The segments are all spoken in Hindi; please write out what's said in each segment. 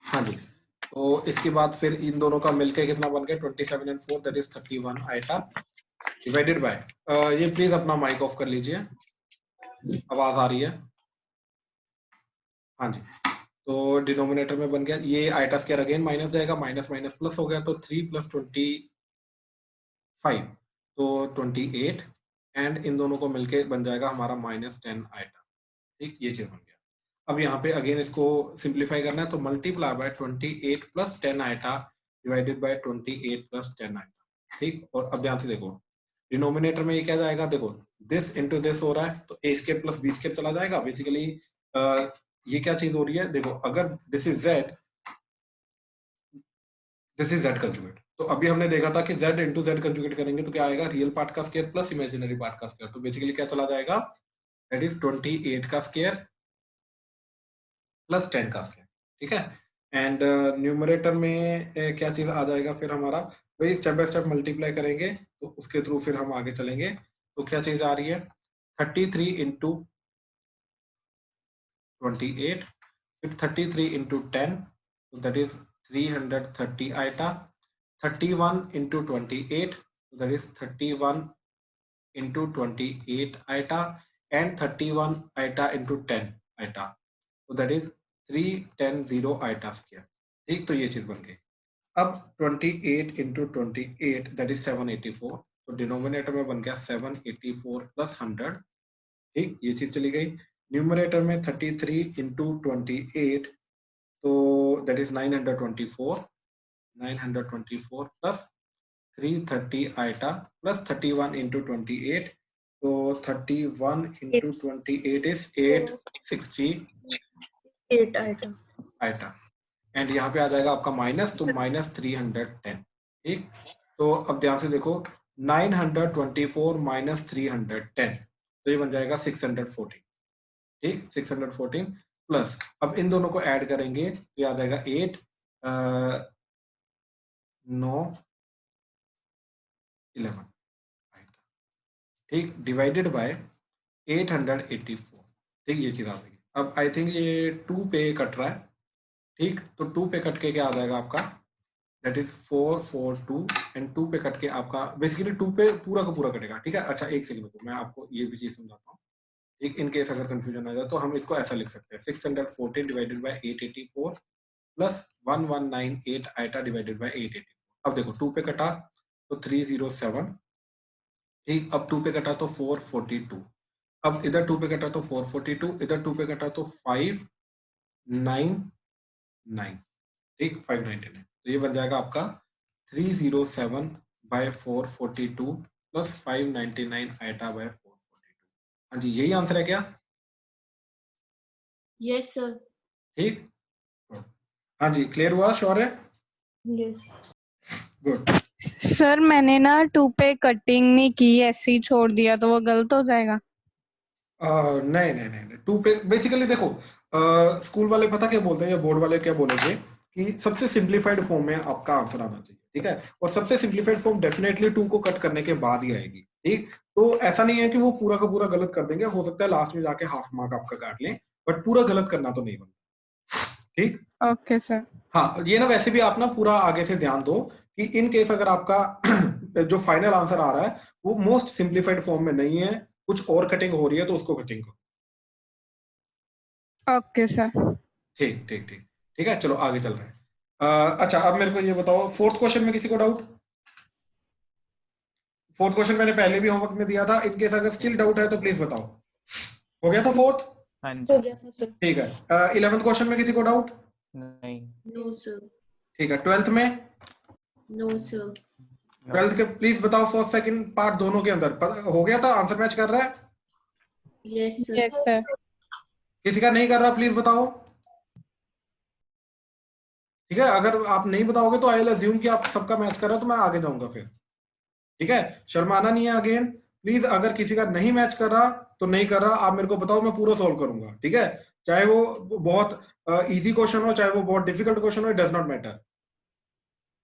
हाँ जी, तो इसके बाद फिर इन दोनों का मिलके कितना बन गया 27 and 4 that is 31 iota divided by ये प्लीज अपना माइक ऑफ कर लीजिए, आवाज आ रही है। हाँ जी, तो डिनोमिनेटर में बन गया ये आइटा स्क्वायर अगेन माइनस जाएगा, माइनस माइनस प्लस हो गया, तो 3 + 25 तो 28 एंड इन दोनों को मिलके बन जाएगा हमारा -10 आइटा। ठीक, ये चीज बन गया। अब यहाँ पे अगेन इसको सिंप्लीफाई करना है, तो multiply by 28 + 10 iota divided by 28 + 10 iota. ठीक, और अब ध्यान से देखो डिनोमिनेटर में ये क्या जाएगा, देखो दिस इनटू दिस हो रहा है, तो a square plus b square चला जाएगा। बेसिकली ये क्या चीज हो रही है, देखो अगर this is z, this is z conjugate, तो अभी हमने देखा था कि z इंटू z कंजुगेट करेंगे तो क्या आएगा, रियल पार्ट का स्क्वायर प्लस इमेजिनरी पार्ट का स्क्वायर, तो बेसिकली क्या चला जाएगा, दैट इज 28 का स्क्वायर प्लस 10 का स्क्वायर। ठीक है, एंड न्यूमरेटर में क्या चीज आ जाएगा फिर हमारा, वही स्टेप बाय स्टेप मल्टीप्लाई करेंगे तो उसके थ्रू फिर हम आगे चलेंगे। तो क्या चीज आ रही है, 33 इंटू 28, फिर 33 into 10, so that is 330 iota, 31 into 28, so that is 31 into 28 iota, and 31 iota into 10 iota, so that is 310 iota square. ठीक, तो ये चीज बन गई। अब 28 इंटू 28 दैट इज 784, तो डिनोमिनेटर में बन गया 784 + 100। ठीक, ये चीज चली गई। न्यूमरेटर में 33 इंटू 28, तो that is 924, 924 plus 330 iota plus 31 into 28, तो 31 इंटू 28 इज 868 आइटा, एंड यहाँ पे आ जाएगा आपका माइनस, तो -310। ठीक, तो अब ध्यान से देखो 924 - 310, तो ये बन जाएगा 614। ठीक, 614 प्लस, अब इन दोनों को ऐड करेंगे तो आ जाएगा 8 9 11। ठीक, डिवाइडेड बाय 884। ठीक, ये चीज आ जाएगी। अब आई थिंक ये 2 पे कट रहा है। ठीक, तो 2 पे कट के क्या आ जाएगा आपका, दैट इज 442, एंड 2 पे कट के आपका बेसिकली 2 पे पूरा का पूरा कटेगा। ठीक है, अच्छा एक सेकंड को मैं आपको ये भी चीज समझाता हूँ। ठीक, इन केस अगर कंफ्यूजन आ जाए तो हम इसको ऐसा लिख सकते हैं, 614 divided by 884 plus 1198 iota divided by 884। अब देखो 2 पे कटा तो 307। ठीक, अब 2 पे कटा तो 442, अब इधर 2 पे कटा तो 442, इधर 2 पे कटा तो 599। ठीक, 599, तो ये बन जाएगा आपका 307 बाय 442 प्लस 599 आइटा बाय 442। हाँ जी, यही आंसर है क्या? Yes sir. ठीक, हाँ जी, क्लियर हुआ, श्योर है? Yes good. सर मैंने ना 2 पे कटिंग नहीं की, ऐसे ही छोड़ दिया, तो वो गलत हो जाएगा? नहीं नहीं नहीं, 2 पे बेसिकली देखो स्कूल वाले पता क्या बोलते हैं या बोर्ड वाले क्या बोलेंगे कि सबसे सिंप्लीफाइड फॉर्म में आपका आंसर आना चाहिए। ठीक है, और सबसे सिंप्लीफाइड फॉर्म डेफिनेटली 2 को कट करने के बाद ही आएगी। ठीक, तो ऐसा नहीं है कि वो पूरा का पूरा गलत कर देंगे, हो सकता है लास्ट में जाके हाफ मार्क आपका काट लें, बट पूरा गलत करना तो नहीं बनता। ठीक, ओके सर। हाँ, ये ना वैसे भी आप ना पूरा आगे से ध्यान दो कि इन केस अगर आपका जो फाइनल आंसर आ रहा है वो मोस्ट सिंप्लीफाइड फॉर्म में नहीं है, कुछ और कटिंग हो रही है, तो उसको कटिंग करो। Okay sir. ठीक ठीक ठीक ठीक है, चलो आगे चल रहे हैं। अच्छा, अब मेरे को ये बताओ, फोर्थ क्वेश्चन में किसी को डाउट? फोर्थ क्वेश्चन मैंने पहले भी होमवर्क में दिया था, इनकेस अगर स्टिल डाउट है तो प्लीज बताओ। हो गया था फोर्थ? हाँ हो जी। गया था सर। ठीक है, 11th क्वेश्चन में किसी को डाउट? नहीं। No sir. ठीक है, 12th में? No sir. 12th के प्लीज बताओ, फर्स्ट सेकंड पार्ट दोनों के अंदर हो गया था, आंसर मैच कर रहा है? Yes sir. Yes sir. किसी का नहीं कर रहा प्लीज बताओ। ठीक है, अगर आप नहीं बताओगे तो आई विल अज्यूम कि आप सबका मैच कर रहा है, तो मैं आगे जाऊंगा फिर। ठीक है, शर्माना नहीं है अगेन प्लीज। अगर किसी का नहीं मैच कर रहा तो नहीं कर रहा, आप मेरे को बताओ, मैं पूरा सॉल्व करूंगा। ठीक है, चाहे वो बहुत इजी क्वेश्चन हो, चाहे वो बहुत डिफिकल्ट क्वेश्चन हो, इट डज नॉट मैटर।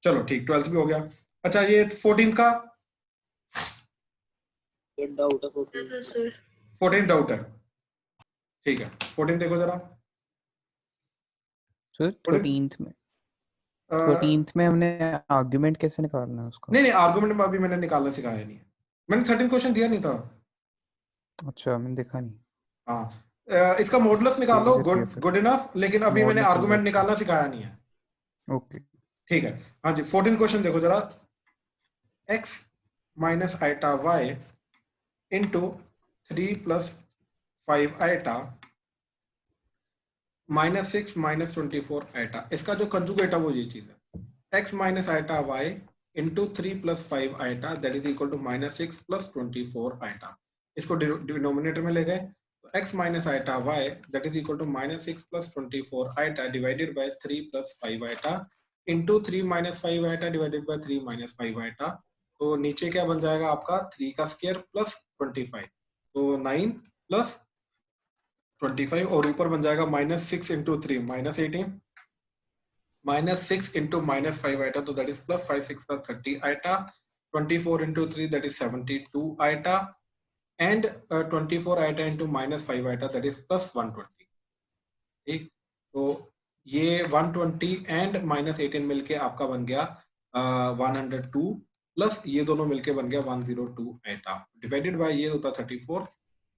चलो ठीक, 12th भी हो गया। अच्छा, ये 14th का? डाउट है सर। 14th डाउट है? ठीक है, 14 देखो जरा। सर 13th में 13th में हमने आर्गुमेंट कैसे निकालना है उसका? नहीं आर्गुमेंट में अभी मैंने निकालना सिखाया नहीं है, मैंने 13 क्वेश्चन दिया नहीं था। अच्छा मैंने देखा नहीं। हाँ इसका मॉडुलस निकाल लो, गुड इनफ, लेकिन अभी मैंने Modulus आर्गुमेंट okay. निकालना सिखाया नहीं है। ओके ठीक है, हाँ जी 14 क्वेश्चन देखो जरा, x minus iota y into 3 plus 5 iota minus 6 minus 24 iota, इसका जो कंजुगेट है वो ये चीज है, x minus iota y into 3 plus 5 iota that is equal to minus 6 plus 24 iota. इसको डिनोमिनेटर में ले गए तो x minus iota y that is equal to minus 6 plus 24 iota divided by 3 plus 5 iota into 3 minus 5 iota divided by 3 minus 5 iota. तो नीचे क्या बन जाएगा आपका 3 का स्क्वायर प्लस 25, तो 9 प्लस 25 और ऊपर बन जाएगा minus 6 into 3 minus 18 minus 6 into minus 5 iota, तो that is plus 5 6 30 iota, 24 into 3 that is 72 iota and 24 iota into minus 5 iota that is plus 120। ठीक, तो ये 120 एंड माइनस 18 मिलके आपका बन गया 102 प्लस ये दोनों मिलके बन गया 102 आइटा डिवाइडेड बाय ये होता 34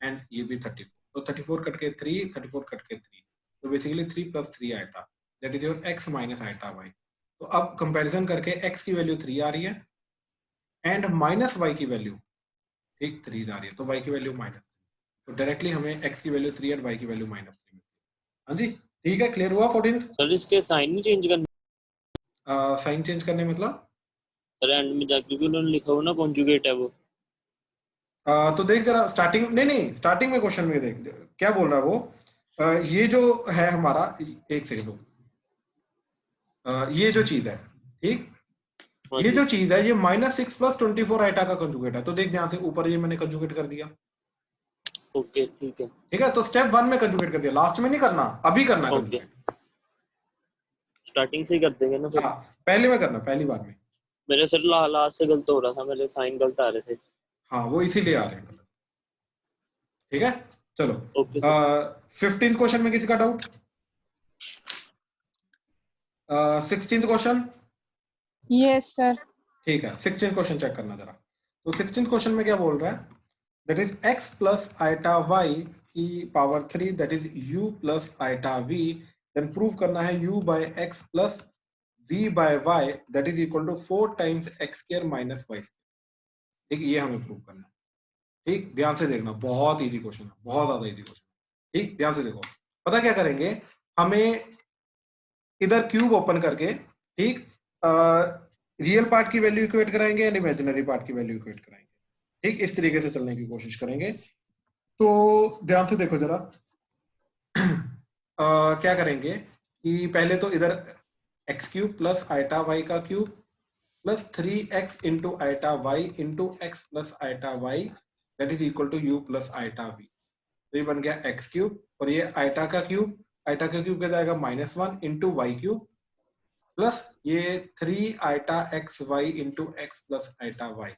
एंड ये भी 34, तो 34 कट के 3 34 कट के 3, तो basically 3 plus 3 iota that is your x minus iota y। तो अब कंपैरिजन करके x की वैल्यू 3 आ रही है एंड माइनस y की वैल्यू ठीक 3 आ रही है, तो y की वैल्यू माइनस 3, तो डायरेक्टली हमें x की वैल्यू 3 एंड y की वैल्यू माइनस 3 मिलती है। हाँ जी ठीक है, क्लियर हुआ 14th? सर इसके साइन नहीं चेंज करना? साइन चेंज करने मतलब सर एंड में जाके क्योंकि उन्होंने लिखा हो ना कॉन्जुगेट है वो। तो देख जरा स्टार्टिंग, नहीं स्टार्टिंग में क्वेश्चन में देख क्या बोल रहा है वो, ये जो है हमारा, एक सेकंड, ये जो चीज है ठीक, ये जो चीज है ये माइनस 6 प्लस 24 आइटा का कंजुगेट है, तो देख ध्यान से ऊपर ये मैंने कंजुगेट कर दिया। ओके ठीक है, ठीक है, तो स्टेप 1 में कंजुगेट कर दिया, लास्ट में नहीं करना, अभी करना कंजुगेट, स्टार्टिंग से ही कर देंगे ना फिर। हाँ पहले में करना, पहली बार में। मेरे फिर लास्ट से गलत हो रहा था, मेरे साइन गलत आ रहे थे। हाँ वो इसीलिए आ रहे हैं। ठीक है चलो, ओके 15th क्वेश्चन में किसी का doubt? 16th question? Yes sir. ठीक है 16th क्वेश्चन चेक करना जरा, तो 16th क्वेश्चन में क्या बोल रहा है, that is x plus iota y की power 3 that is u plus iota v, then prove करना है u by x plus v by y that is equal to 4 times x square minus y square. ठीक, ये हमें प्रूव करना है। ठीक, ध्यान से देखना, बहुत इजी क्वेश्चन है, बहुत ज्यादा इजी क्वेश्चन। ठीक, ध्यान से देखो, पता क्या करेंगे, हमें इधर क्यूब ओपन करके ठीक रियल पार्ट की वैल्यू इक्वेट कराएंगे एंड इमेजिनरी पार्ट की वैल्यू इक्वेट कराएंगे। ठीक, इस तरीके से चलने की कोशिश करेंगे। तो ध्यान से देखो जरा, क्या करेंगे कि पहले तो इधर x cube plus iota y का cube plus 3x into iota y into x plus iota y that is equal to you plus iota v, तो ये बन गया एक्स क्यूब, और ये आइटा का क्यूब क्या जाएगा -1 इंटू वाई क्यूब प्लस ये 3 iota x y into x plus iota y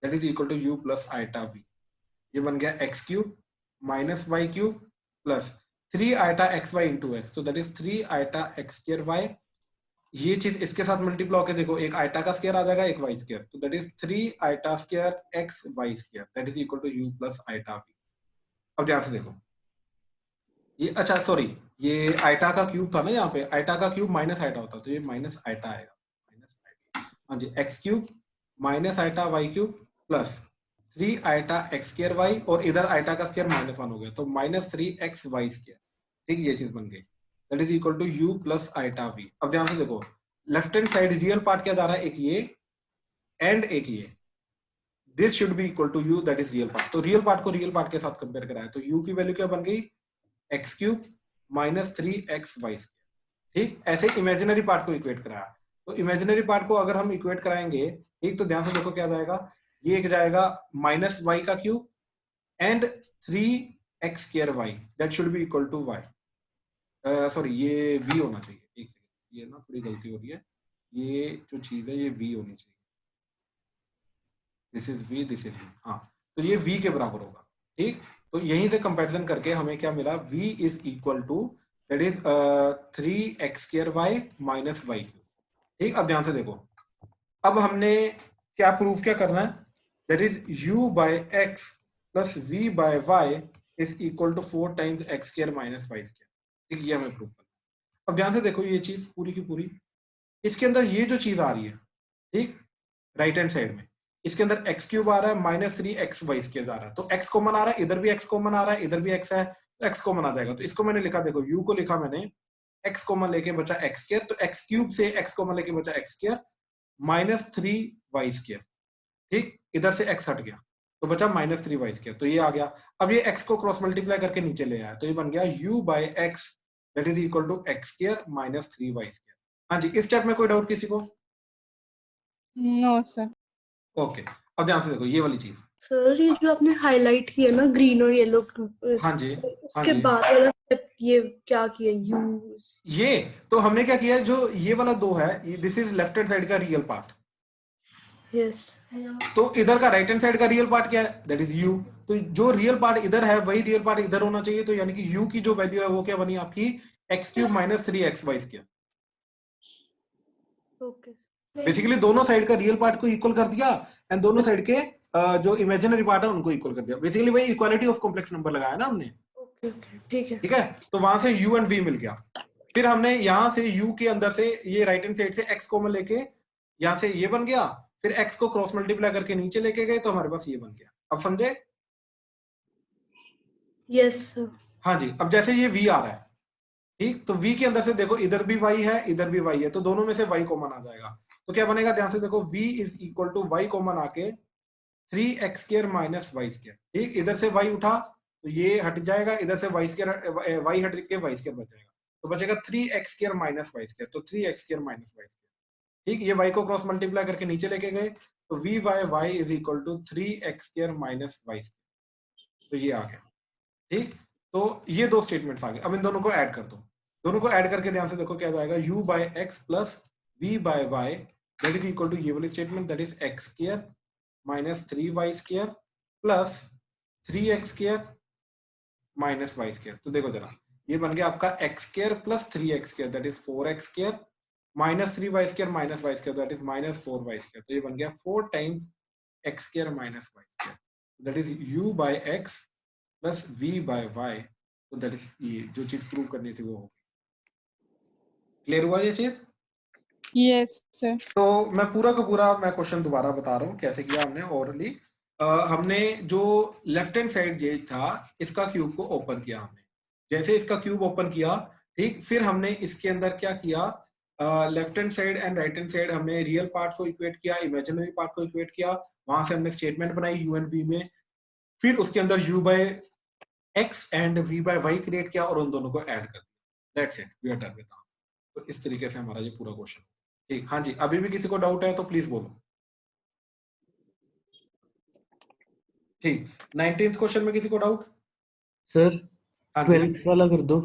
that is equal to you plus iota v, ये बन गया x cube minus y cube plus 3 iota x y into x, तो that is 3 iota x square y, ये चीज इसके साथ मल्टीप्लाई होकर देखो, एक आइटा का स्क्वायर आ जाएगा एक वाई स्क्वायर, तो that is 3 iota square X Y square that is equal to you plus iota V. अब ध्यान से देखो, ये अच्छा सॉरी, ये आइटा का क्यूब था ना, यहाँ पे आइटा का क्यूब माइनस आइटा होता, तो ये माइनस आइटा आएगा, माइनस आइटा, हाँ जी, x cube minus iota y cube plus 3 iota x square y, और इधर आइटा का स्क्वायर -1 हो गया, तो -3x वाई स्क्वायर। ठीक, ये चीज बन गई, that is equal to you plus iota V. अब ध्यान से देखो, left hand side real part क्या जा रहा है, एक ये एंड एक ये, this should be equal to U that is real part, तो रियल पार्ट को रियल पार्ट के साथ कंपेयर कराया, तो यू की वैल्यू क्या बन गई, X cube minus 3x Y square. ठीक, ऐसे इमेजिनरी पार्ट को इक्वेट कराया, तो इमेजिनरी पार्ट को अगर हम इक्वेट कराएंगे, ठीक, तो ध्यान से देखो क्या जाएगा, ये एक जाएगा माइनस वाई का cube and 3x square Y that should be equal to Y, sorry ये v होना चाहिए, एक सेकंड, ये ना थोड़ी गलती हो रही है, ये जो चीज है ये v होनी चाहिए, this is v, this is v, हाँ, तो ये v के बराबर होगा। ठीक, तो यहीं से कंपैरिजन करके हमें क्या मिला, v is equal to that is 3x² y minus y cube. ठीक, अब ध्यान से देखो, अब हमने क्या प्रूफ क्या करना है, that is u by x plus v by y is equal to 4 times x² minus y square. ठीक, ये हमें प्रूफ करना है। अब ध्यान से देखो ये चीज पूरी की पूरी, इसके अंदर ये जो चीज आ रही है, ठीक, राइट हैंड साइड में इसके अंदर x क्यूब आ रहा है माइनस 3xy स्क्वायर आ रहा है, तो x कॉमन आ रहा है, इधर भी x कॉमन आ रहा है, इधर भी x है, तो x कॉमन आ जाएगा। तो इसको मैंने लिखा, देखो u को लिखा मैंने x कॉमन लेके बचा x स्क्वायर, तो x क्यूब से x कॉमन लेके बचा x square minus 3y square. ठीक, इधर से x हट गया तो बचा माइनस 3y स्क्वायर, तो ये आ गया। अब ये x को क्रॉस मल्टीप्लाई करके नीचे ले आया, तो ये बन गया u by x that is equal to x square minus 3y square. हाँ जी, इस स्टेप में कोई डाउट किसी को? No sir. ओके, अब ध्यान से देखो ये वाली चीज। सर ये जो आपने हाईलाइट किया ना ग्रीन और येलो, हाँ जी, उसके बाद वाला स्टेप ये क्या किया यूज? ये तो हमने क्या किया, जो ये वाला 2 है, this is left hand side का रियल पार्ट, यस। तो इधर का राइट हैंड साइड का रियल पार्ट क्या है, दैट इज u। तो जो रियल पार्ट इधर है वही रियल पार्ट इधर होना चाहिए, तो यानी कि u की जो वैल्यू है वो क्या बनी आपकी x cube minus 3xy square. Okay. Basically दोनों साइड का रियल पार्ट को इक्वल कर दिया एंड दोनों साइड के जो इमेजिनरी पार्ट है उनको इक्वल कर दिया। बेसिकली वही इक्वालिटी ऑफ कॉम्प्लेक्स नंबर लगाया ना हमने। ओके ओके, ठीक है। ठीक है, तो वहां से u एंड v मिल गया। फिर हमने यहां से u के अंदर से ये राइट हैंड साइड से x कॉमन लेके यहां से ये बन गया, फिर x को क्रॉस मल्टीप्लाई करके नीचे लेके गए तो हमारे पास ये बन गया। अब समझे? Yes sir. हाँ जी, अब जैसे ये v आ रहा है, ठीक, तो v के अंदर से देखो इधर भी y है इधर भी y है, तो दोनों में से y कॉमन आ जाएगा, तो क्या बनेगा, ध्यान से देखो v is equal to y common आके 3x square minus y square. ठीक, इधर से y उठा तो ये हट जाएगा, इधर से y स्क्वायर y हट के y स्क्वायर बच जाएगा, तो बचेगा 3x square minus y square, तो 3x square minus y square. ठीक, ये y को क्रॉस मल्टीप्लाई करके नीचे लेके गए, तो v by y is equal to 3x square minus y square, तो ये आ गया। ठीक, तो ये दो स्टेटमेंट्स आ गए। अब इन दोनों को ऐड कर दो, दोनों को ऐड करके ध्यान से देखो क्या जाएगा, u by x plus v by y that is equal to ये वाली statement that is x square minus 3y square plus 3x square minus y square. तो देखो जरा, ये बन गया आपका x square plus 3x square that is 4x square minus 3y square minus y square that is minus 4y square. तो ये बन गया 4 times x square minus y square that is u by x plus v by y। तो दैट इज ये जो चीज प्रूव करनी थी वो हो गई। क्लियर हुआ ये चीज? Yes sir. तो मैं पूरा का पूरा मैं क्वेश्चन दोबारा बता रहा हूँ कैसे किया हमने ओरली। हमने जो लेफ्ट हैंड साइड जे था इसका क्यूब को ओपन किया हमने, जैसे इसका क्यूब ओपन किया, ठीक, फिर हमने इसके अंदर क्या किया, left hand side and right hand side हमने रियल पार्ट को इक्वेट किया, इमेजिनरी पार्ट को इक्वेट किया, वहां से हमने स्टेटमेंट बनाई u एंड v में, फिर उसके अंदर u by x and v by y create किया और उन दोनों को ऐड कर दिया। That's it, we are done with that. तो इस तरीके से हमारा ये पूरा क्वेश्चन। ठीक, हाँ जी, अभी भी किसी को डाउट है तो प्लीज बोलो। ठीक, 19th क्वेश्चन में किसी को डाउट? सर हाँ जी, 12th वाला कर दो।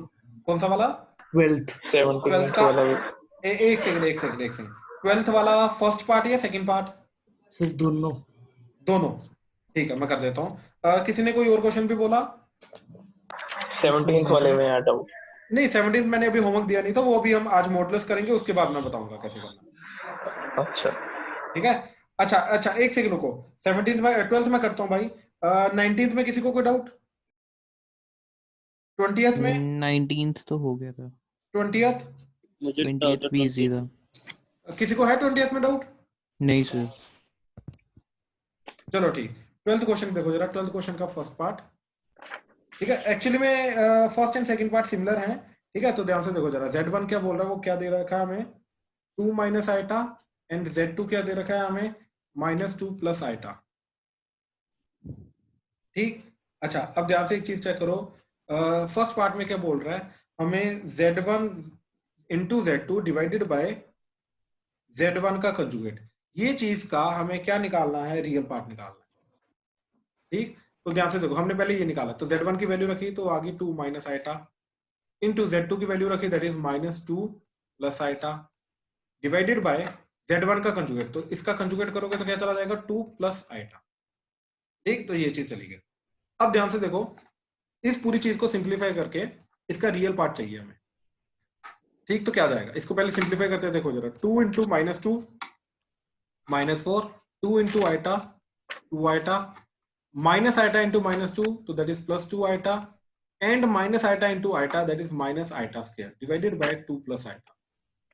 कौन सा वाला? 12th 17 का वाला भी। एक सेकंड 12th वाला फर्स्ट पार्ट या सेकंड पार्ट? सर दोनों। दोनों, ठीक है, मैं कर देता हूँ। किसी ने कोई और क्वेश्चन भी बोला? 17 वाले में आता हूँ। नहीं, 17th मैंने अभी होमवर्क दिया नहीं था, वो अभी हम आज मॉडुलस करेंगे, उसके बाद मैं बताऊंगा कैसे करना। अच्छा ठीक है, अच्छा एक सेकंड रुको, 17th में 12th में करता हूँ भाई। 19th में किसी को कोई डाउट? 20th में? 19th तो हो गया था, 20th? मुझे 20th भी इजी था। किसी को है 20th में डाउट? नहीं सर। चलो ठीक, 12th क्वेश्चन देखो जरा, 12th क्वेश्चन का फर्स्ट पार्ट। ठीक है, एक्चुअली में first and second part similar हैं। ठीक है, तो ध्यान से देखो जरा, Z1 क्या बोल रहा है, वो क्या दे रखा है हमें, 2 माइनस आइटा, एंड Z2 क्या दे रखा है हमें, -2 प्लस आइटा। ठीक, अच्छा अब ध्यान से एक चीज चेक करो, फर्स्ट पार्ट में क्या बोल रहा है हमें, Z1 into Z2 divided by Z1 का कंजुगेट। ये चीज का हमें क्या निकालना है, रियल पार्ट निकालना है। ठीक, तो ध्यान से देखो, हमने पहले ये निकाला, तो Z1 की वैल्यू रखी तो आगे 2 माइनस आइटा, इंटू Z2 की वैल्यू रखी that is -2 plus iota, divided by Z1 का कंजुगेट, तो इसका कंजुगेट करोगे तो क्या चला जाएगा, 2 प्लस आइटा। ठीक, तो ये चीज चली गई। अब ध्यान से देखो, इस पूरी चीज को सिंप्लीफाई करके इसका रियल पार्ट चाहिए हमें। ठीक, तो क्या जाएगा, इसको पहले सिंप्लीफाई करते हैं, देखो जरा, 2 into -2 -4, 2 into iota 2 iota, minus iota into -2 तो that is +2 iota, and minus iota into iota that is minus iota square divided by 2 plus iota.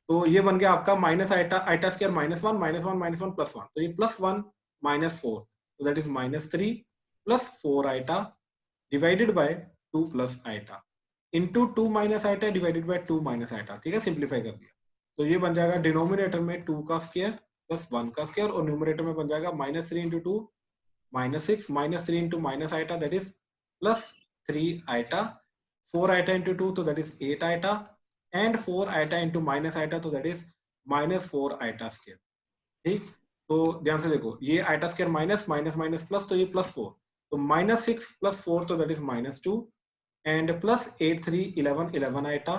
तो ये बन गया आपका माइनस आइटा, आइटा स्क्वायर -1 -1 +1, तो ये +1 -4 तो that is -3 +4 iota divided by 2 plus iota into 2 minus iota divided by 2 minus iota. ठीक है, सिंप्लीफाई कर दिया तो ये बन जाएगा डिनोमिनेटर में 2 का स्क्वायर प्लस 1 का स्क्वायर, और न्यूमरेटर में बन जाएगा -3 into 2 -6 -3 into minus iota that is +3 iota, 4 iota into 2 तो that is 8 iota, and 4 iota into minus iota तो दैट इज -4 आइटा स्क्वायर। ठीक, तो ध्यान से देखो, ये iota square minus minus minus plus, तो ये +4, तो -6 + 4 तो that is -2, and +8 3 11 11 iota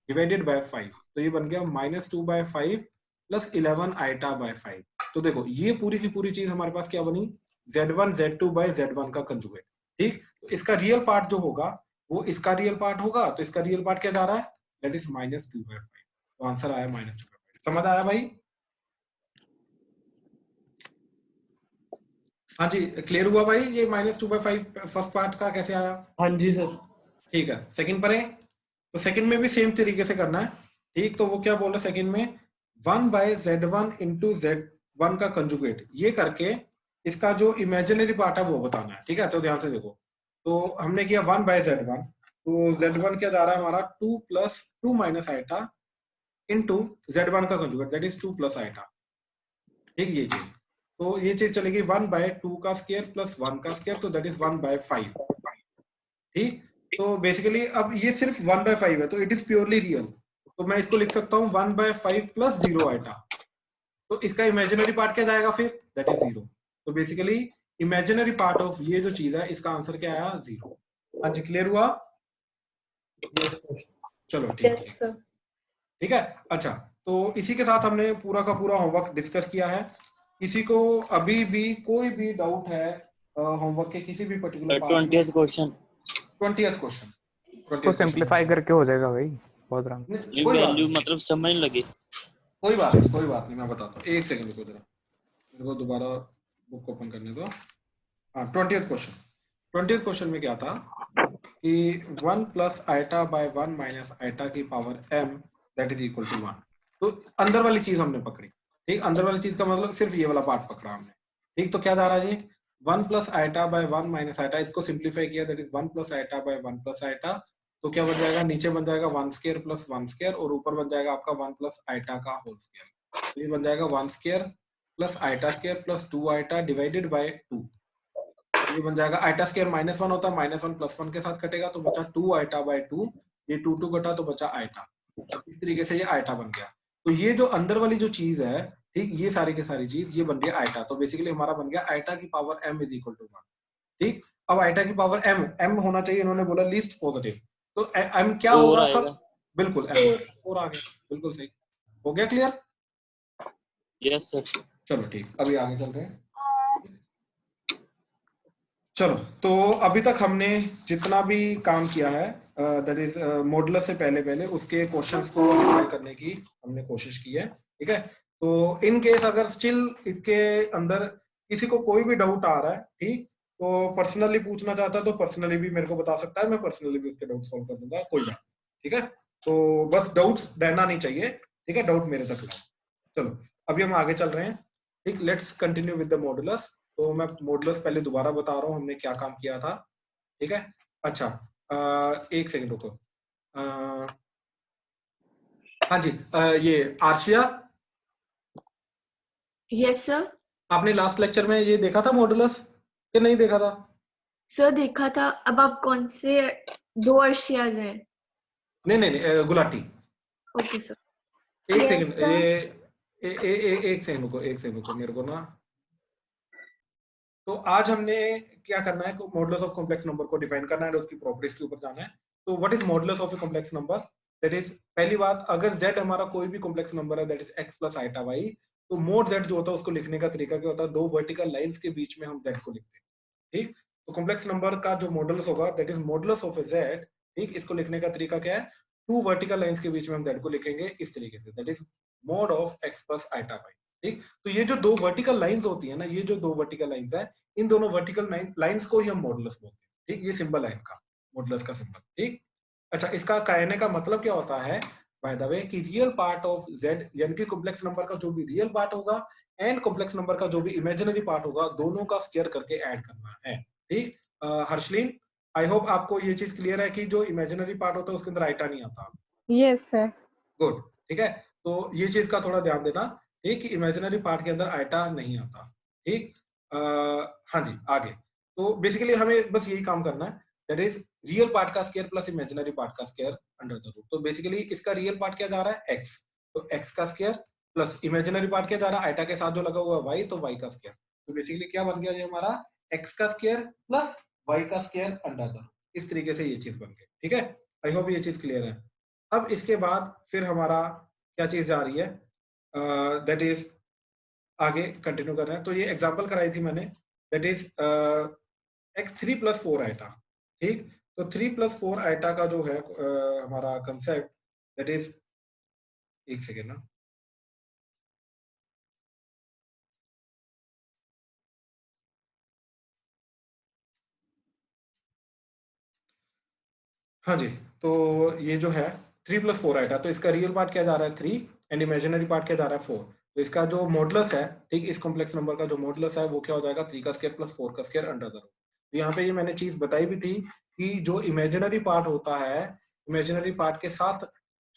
divided by 5, तो ये बन गया -2/5 + 11 आइटा बाय 5। तो देखो ये पूरी की पूरी चीज हमारे पास क्या बनी, Z1 Z2 बाय Z1 का कंजुगेट। ठीक, तो इसका रियल पार्ट जो होगा वो इसका रियल पार्ट होगा, तो इसका रियल पार्ट क्या जा रहा है, दैट इज -2/5, तो आंसर आया -2/5। समझ आया भाई? हाँ जी, क्लियर हुआ भाई, ये -2/5 फर्स्ट पार्ट का कैसे आया? हाँ जी सर। ठीक है, सेकंड पर है, तो सेकंड में भी सेम तरीके से करना है। ठीक, तो वो क्या बोल रहे सेकंड में, 1/Z1 इंटू Z1 का कंजुगेट, ये करके इसका जो इमेजिनरी पार्ट है वो बताना है। ठीक है, तो ध्यान से देखो, तो हमने किया 1/Z1, तो Z1 क्या जा रहा है हमारा 2 + 2 माइनस आइटा इंटू Z1 का conjugate that is 2 plus iota. ठीक, ये चीज, तो ये चीज चलेगी 1/2 का स्क्वायर प्लस 1 का स्क्वायर, तो दैट इज 1/5। ठीक, तो बेसिकली अब ये सिर्फ 1/5 है, तो इट इज प्योरली रियल, तो मैं इसको लिख सकता हूँ 1/5 + 0 आइटा, तो इसका इमेजिनरी पार्ट क्या जाएगा फिर, दैट इज 0। तो बेसिकली इमेजिनरी पार्ट ऑफ ये जो चीज है इसका आंसर क्या आया, 0। हाँ जी, क्लियर हुआ? Yes sir. चलो ठीक यस है, सर। ठीक है। अच्छा, तो इसी के साथ हमने पूरा का पूरा होमवर्क डिस्कस किया है। किसी को अभी भी कोई भी डाउट है होमवर्क के किसी भी पर्टिकुलर पार्ट में? 20th क्वेश्चन 20th क्वेश्चन, इसको सिंपलीफाई करके हो जाएगा भाई, बहुत आराम। कोई बात वैल्यू नहीं, मतलब समझ नहीं लगी। कोई बात नहीं, कोई बात नहीं, मैं बताता हूँ, एक सेकंड रुको जरा, मेरे को दोबारा बुक ओपन करने दो। हाँ, 20th क्वेश्चन, 20th क्वेश्चन में क्या था कि 1 plus iota by 1 minus iota की power m that is equal to 1। तो अंदर वाली चीज हमने पकड़ी। ठीक, अंदर वाली चीज का मतलब सिर्फ ये वाला पार्ट पकड़ा हमने। ठीक, तो क्या जा रहा है ये 1 plus iota by 1 minus iota, इसको सिंप्लीफाई किया that is 1 plus iota by 1 plus iota, तो क्या बन जाएगा, नीचे बन जाएगा 1 स्क्वायर प्लस 1 स्क्वायर, और ऊपर बन जाएगा आपका 1 प्लस आइटा का होल स्क्वायर, तो ये बन जाएगा 1 square plus iota square plus 2 iota divided by 2। ये बन जाएगा, आइटा स्क्वायर -1 होता है, -1 + 1 के साथ कटेगा तो बचा 2 आइटा बाय 2, ये 2 2 कटा तो बचा आइटा। इस तरीके से ये आइटा बन गया। तो ये जो अंदर वाली जो चीज है, ठीक, ये सारी की सारी चीज ये बन गया आइटा। तो बेसिकली हमारा बन गया आइटा की power m is equal to 1। ठीक, अब आइटा की पावर m होना चाहिए, इन्होंने बोला लीस्ट पॉजिटिव, तो m क्या फोर होगा आएगा। सब, बिल्कुल m 4 आ गया, बिल्कुल सही हो गया, क्लियर? Yes sir. चलो ठीक, अभी आगे चल रहे हैं। चलो, तो अभी तक हमने जितना भी काम किया है दैट इज मॉडुलस से पहले उसके क्वेश्चंस को डिफाइन करने की हमने कोशिश की है। ठीक है, तो इन केस अगर स्टिल इसके अंदर किसी को कोई भी डाउट आ रहा है, ठीक, तो पर्सनली पूछना चाहता है तो पर्सनली भी मेरे को बता सकता है, मैं पर्सनली भी उसके डाउट सॉल्व कर दूंगा, कोई बात। ठीक है, तो बस डाउट्स रहना नहीं चाहिए। ठीक है, डाउट मेरे तक लाओ। चलो, अभी हम आगे चल रहे हैं। ठीक, let's continue with the modulus. तो मैं मॉडुलस पहले दोबारा बता रहा हूँ हमने क्या काम किया था। ठीक है, अच्छा, एक सेकंड रुको। हाँ जी, ये आर्शिया, यस सर। आपने लास्ट लेक्चर में ये देखा था मॉडुलस कि नहीं देखा था? सर देखा था। अब आप कौन से 2 अर्शियाज हैं? नहीं, गुलाटी। Okay sir. एक Yes, सेकंड, sir. ये एक सेकंड रुको मेरे को ना। तो आज हमने क्या करना है, मॉडुलस ऑफ कॉम्प्लेक्स नंबर को डिफाइन करना है और उसकी प्रॉपर्टीज के ऊपर जाना है। तो what is modulus of a complex number? That is, पहली बात, अगर z हमारा कोई भी कॉम्प्लेक्स नंबर है that is x plus iota y, तो मोड z जो होता है उसको लिखने का तरीका क्या होता है, 2 वर्टिकल लाइंस के बीच में हम z को लिखते हैं। ठीक, तो कॉम्प्लेक्स नंबर का जो मॉडुलस होगा that is modulus of A z। ठीक, इसको लिखने का तरीका क्या है, टू वर्टिकल लाइंस के बीच में हम दैट को लिखेंगे इस तरीके से, that is mod of x plus iota y. ठीक, तो ये जो दो वर्टिकल लाइंस होती है ना, ये जो दो वर्टिकल लाइंस है, इन दोनों वर्टिकल लाइंस को ही हम मॉडुलस बोलते हैं। ठीक, ये सिंबल है इनका, मॉडुलस का सिंबल। ठीक, अच्छा, इसका कहने का मतलब क्या होता है बाय द वे कि रियल पार्ट ऑफ z यानी कि कॉम्प्लेक्स नंबर का जो भी रियल पार्ट होगा एंड कॉम्प्लेक्स नंबर का जो भी इमेजिनरी पार्ट होगा, दोनों का स्क्वायर करके ऐड करना है। ठीक, हर्षलीन, आई होप आपको ये चीज क्लियर है कि जो इमेजिनरी पार्ट होता है उसके अंदर आइटा नहीं आता। Yes sir. गुड, ठीक है, तो ये चीज का थोड़ा ध्यान देना। ठीक, कि इमेजिनरी पार्ट के अंदर आइटा नहीं आता। ठीक, हाँ जी, आगे तो बेसिकली हमें बस यही काम करना है, दैट इज रियल पार्ट का स्क्वायर प्लस इमेजिनरी पार्ट का स्क्वायर अंडर द रूट। तो बेसिकली इसका रियल पार्ट क्या जा रहा है x, तो x का स्क्वायर प्लस इमेजिनरी पार्ट क्या जा रहा है आइटा के साथ जो लगा हुआ है y, तो y का स्क्वायर। तो बेसिकली क्या बन गया ये हमारा x का स्क्वायर प्लस y का स्क्वायर अंडर द रूट। इस तरीके से ये चीज बन गई। ठीक है, आई होप ये चीज क्लियर है। अब इसके बाद फिर हमारा क्या चीज जा रही है, दैट इज आगे कंटिन्यू कर रहे हैं। तो ये एग्जांपल कराई थी मैंने, that is x 3 plus 4 iota. ठीक, तो 3 प्लस 4 आइटा का जो है हमारा कंसेप्ट, दैट इज, एक सेकेंड ना, हाँ जी, तो ये जो है 3 प्लस 4 आइटा, तो इसका रियल पार्ट क्या जा रहा है 3 एंड इमेजिनरी पार्ट क्या जा रहा है 4। तो इसका जो मॉडुलस है, ठीक, इस कॉम्प्लेक्स नंबर का जो मॉडुलस है वो क्या हो जाएगा 3 का स्क्वायर प्लस 4 का स्क्वायर अंडर द रूट। तो यहाँ पे ये मैंने चीज बताई भी थी कि जो इमेजिनरी पार्ट होता है, इमेजिनरी पार्ट के साथ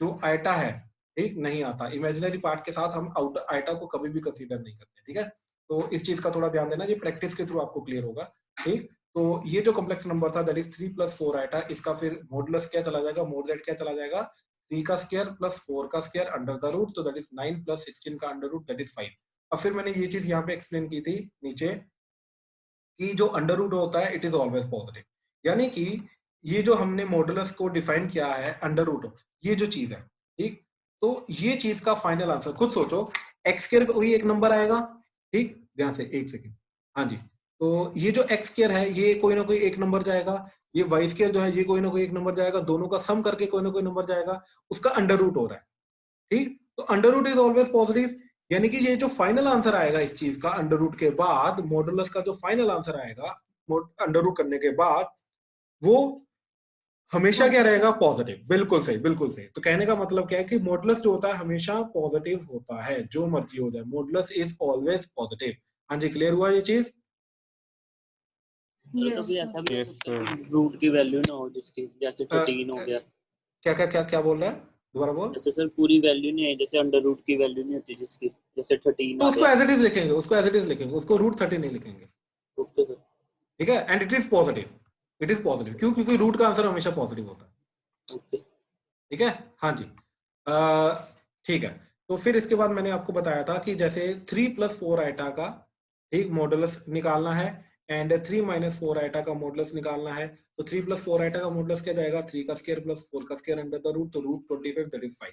जो आइटा है, ठीक, नहीं आता। इमेजिनरी पार्ट के साथ हम आउट आइटा को कभी भी कंसीडर नहीं करते। ठीक है, तो इस चीज का थोड़ा ध्यान देना, ये प्रैक्टिस के थ्रू आपको क्लियर होगा। ठीक, तो ये जो कॉम्प्लेक्स नंबर था दैट इज 3 प्लस 4 आइटा, इसका फिर मॉडुलस क्या चला जाएगा, मोड जेड क्या चला जाएगा 3 का स्क्वायर प्लस 4 का स्क्वायर अंडर द रूट, तो दैट इज 9 प्लस 16 का अंडर रूट, दैट इज 5। अब फिर मैंने ये चीज यहाँ पे एक्सप्लेन की थी नीचे कि जो अंडर रूट होता है इट इज ऑलवेज पॉजिटिव, यानी कि ये जो हमने मॉडुलस को डिफाइन किया है अंडर रूट, ये जो चीज है, ठीक, तो ये चीज का फाइनल आंसर खुद सोचो, एक्स स्क्वायर कोई एक नंबर आएगा। ठीक, ध्यान से एक सेकेंड, हाँ जी, तो ये जो एक्स स्क्वायर है ये कोई ना कोई एक नंबर जाएगा, ये वाई स्क्वायर जो है ये कोई ना कोई एक नंबर जाएगा, दोनों का सम करके कोई ना कोई नंबर जाएगा, उसका अंडर रूट हो रहा है। ठीक, तो under root is always positive, यानी कि ये जो फाइनल आंसर आएगा इस चीज का अंडर रूट के बाद, मॉडुलस का जो फाइनल आंसर आएगा अंडर रूट करने के बाद, वो हमेशा क्या रहेगा, पॉजिटिव। बिल्कुल सही, बिल्कुल सही। तो कहने का मतलब क्या है कि मॉडुलस जो होता है हमेशा पॉजिटिव होता है, जो मर्जी हो जाए, मॉडुलस इज ऑलवेज पॉजिटिव। हाँ जी, क्लियर हुआ ये चीज? कभी ऐसा भी हो सकता है रूट की वैल्यू ना हो जिसकी, जैसे 13 हो गया। क्या क्या क्या क्या बोल रहा है, दोबारा बोल। जैसे सर पूरी वैल्यू नहीं है, जैसे अंडर रूट की वैल्यू नहीं होती जिसकी, जैसे 13 तो आ उसको गया। एज इट इज लिखेंगे, उसको एज इट इज लिखेंगे, उसको रूट 30 नहीं लिखेंगे। ओके सर, ठीक है, and it is positive, it is positive. क्यों? क्योंकि रूट का आंसर हमेशा पॉजिटिव होता है। ओके, ठीक है, हाँ जी, ठीक है। तो फिर इसके बाद मैंने आपको बताया था कि जैसे 3 प्लस 4 आइटा का, ठीक, मॉडुलस निकालना है एंड 3 माइनस 4 आइटा का मॉडुलस निकालना है। तो 3 प्लस 4 आइटा का मॉडुलस क्या जाएगा, 3 का स्क्वायर प्लस 4 का स्क्वायर अंडर द रूट, तो रूट 25 दैट इज 5।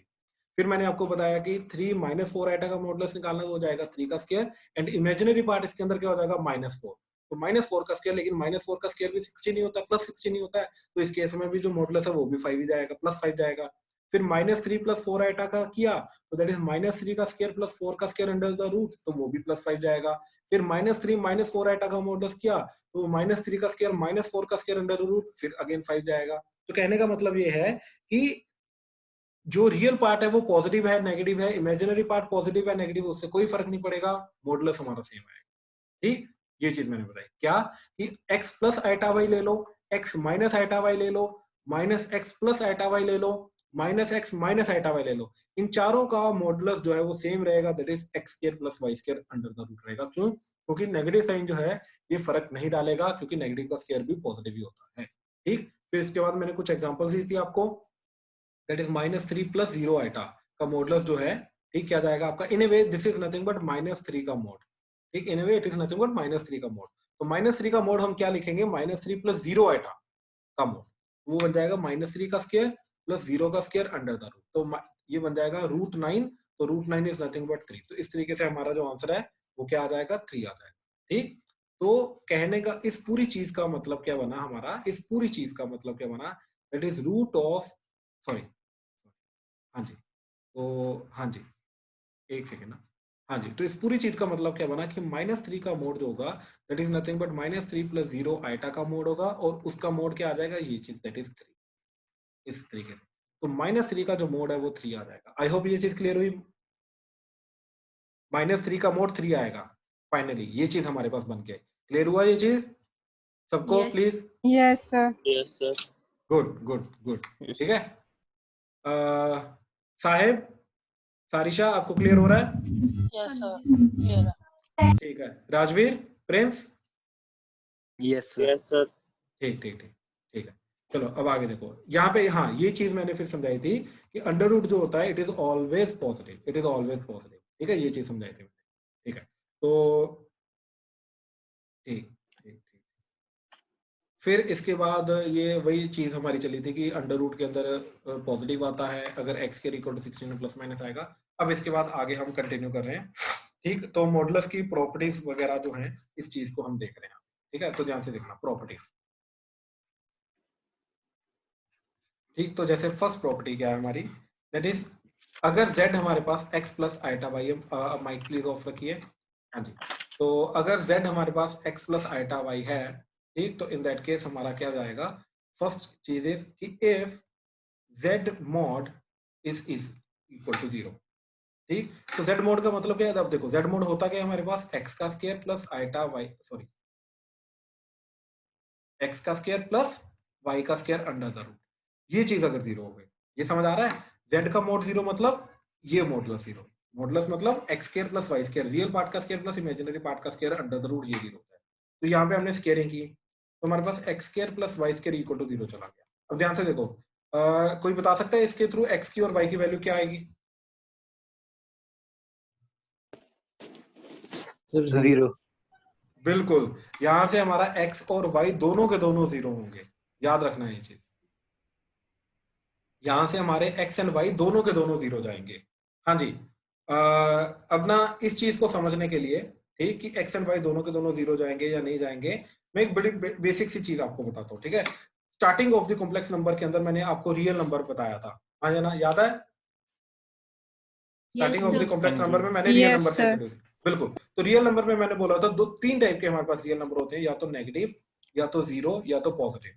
फिर मैंने आपको बताया कि 3 माइनस 4 आइटा का मॉडुलस निकालना है, वो जाएगा 3 का स्क्वायर एंड इमेजिनरी पार्ट इसके अंदर क्या हो जाएगा -4, तो -4 का स्क्वायर, लेकिन -4 का स्क्वायर भी 16 ही होता है, प्लस 16 ही होता है, तो इस केस में भी जो मॉडुलस है वो भी 5 ही जाएगा, प्लस 5 जाएगा। फिर -3 प्लस 4 आइटा का किया, तो दैट इज -3 का स्क्वायर प्लस 4 का स्क्वायर अंडर द रूट, तो वो भी प्लस 5 जाएगा। फिर -3 माइनस 4 आइटा का मॉडुलस किया, तो -3 का स्क्वायर -4 का स्क्वायर अंडर द रूट, फिर अगेन 5 जाएगा। तो कहने का मतलब ये है कि जो रियल पार्ट है वो पॉजिटिव है नेगेटिव है, इमेजिनरी पार्ट पॉजिटिव है नेगेटिव, उससे कोई फर्क नहीं पड़ेगा, मॉडुलस हमारा सेम आएगा। ठीक, ये चीज मैंने बताई क्या कि x प्लस आइटा वाई ले लो, x माइनस आइटा वाई ले लो, minus x plus iota y ले लो, minus x minus iota y ले लो, इन चारों का मॉडुलस जो है वो सेम रहेगा, that is x square plus y square under the root रहेगा। क्यों? क्योंकि नेगेटिव साइन जो है ये फर्क नहीं डालेगा, क्योंकि नेगेटिव का स्क्वायर भी पॉजिटिव ही होता है। ठीक, फिर इसके बाद मैंने कुछ एग्जांपल्स दी थी आपको, दैट इज -3 प्लस 0 आइटा का मॉडुलस जो है, ठीक, क्या जाएगा आपका, in a way this is nothing but -3 का मॉड। ठीक, in a way it is nothing but -3 का मॉड। तो -3 का मॉड हम क्या लिखेंगे, -3 प्लस 0 आइटा का मॉड, वो बन जाएगा -3 का स्क्वायर प्लस 0 का स्क्वायर अंडर द रूट, तो ये बन जाएगा √9, तो √9 इज नथिंग बट 3। तो इस तरीके से हमारा जो आंसर है वो क्या आ जाएगा, 3 आ जाएगा। ठीक, तो कहने का इस पूरी चीज का मतलब क्या बना हमारा, इस पूरी चीज का मतलब क्या बना, that is root of, sorry, हाँ जी, तो हाँ जी, एक सेकेंड ना। हाँ जी, तो इस पूरी चीज का मतलब क्या बना कि -3 का मोड जो होगा that is nothing but -3 + 0 iota का मोड होगा, और उसका मोड क्या आ जाएगा, ये चीज दैट इज 3, इस तरीके से। तो -3 का जो मोड है वो 3 आ जाएगा। आई होप ये चीज क्लियर हुई। -3 का मोड 3 आएगा फाइनली, ये चीज हमारे पास बन के क्लियर हुआ ये चीज सबको? Yes. Please. Yes sir. Yes, sir. Good good good, Yes. ठीक है। साहेब, सारिशा, आपको क्लियर हो रहा है? यस सर क्लियर है। ठीक है। Rajveer, Prince, yes sir. Yes, sir. ठीक ठीक ठीक ठीक है। चलो अब आगे देखो, यहाँ पे हाँ ये चीज मैंने फिर समझाई थी कि अंडर रूट जो होता है it is always positive, it is always positive, ठीक है, ये चीज समझाई थी मैंने, ठीक है। तो ठीक ठीक ठीक, फिर इसके बाद ये वही चीज हमारी चली थी कि अंडर रूट के अंदर पॉजिटिव आता है अगर x के इक्वल टू 16 में प्लस माइनस आएगा। अब इसके बाद आगे हम कंटिन्यू कर रहे हैं, ठीक। तो मॉडुलस की प्रॉपर्टीज वगैरह जो हैं इस चीज को हम देख रहे हैं, ठीक है। तो ध्यान से देखना प्रॉपर्टीज, ठीक। तो जैसे फर्स्ट प्रॉपर्टी क्या है हमारी, दैट इज अगर z हमारे पास x plus iota y, mike please off रखिए, हाँ जी। तो अगर z हमारे पास x प्लस आइटा वाई है, ठीक, तो इन दैट केस हमारा क्या जाएगा, फर्स्ट चीज इज कि if z mod is equal to 0, ठीक। तो z mod का मतलब क्या है, अब देखो z mod होता क्या है हमारे पास, x का square plus iota y, sorry x का स्क्वायर प्लस y का स्क्वायर अंडर द रूट, ये चीज अगर 0 हो गई, ये समझ आ रहा है। z का मोड 0 मतलब ये मॉडुलस 0, मॉडुलस मतलब x square plus y square, real part का स्क्वायर प्लस इमेजिनरी पार्ट का स्क्वायर अंडर द रूट, ये 0 होता है। तो यहाँ पे हमने स्क्वायरिंग की तो हमारे पास x square plus y square equal to 0 चला गया। अब ध्यान से देखो, कोई बता सकता है इसके थ्रू x की और y की वैल्यू क्या आएगी? सर 0। बिल्कुल, यहां से हमारा x और y दोनों के दोनों 0 होंगे, याद रखना है ये चीज। यहां से हमारे x एंड y दोनों के दोनों 0 जाएंगे। हाँ जी, अब ना इस चीज को समझने के लिए, ठीक, कि x एंड y दोनों के दोनों 0 जाएंगे या नहीं जाएंगे, मैं एक बड़ी बेसिक सी चीज आपको बताता हूँ, ठीक है। Starting of the complex number के अंदर मैंने आपको रियल नंबर बताया था, हाँ या ना, याद है? Starting of the complex number में मैंने रियल Yes, नंबर से sir. इंट्रोड्यूस, बिल्कुल। तो रियल नंबर में मैंने बोला था तीन टाइप के हमारे पास रियल नंबर होते हैं, या तो नेगेटिव, या तो 0, या तो पॉजिटिव,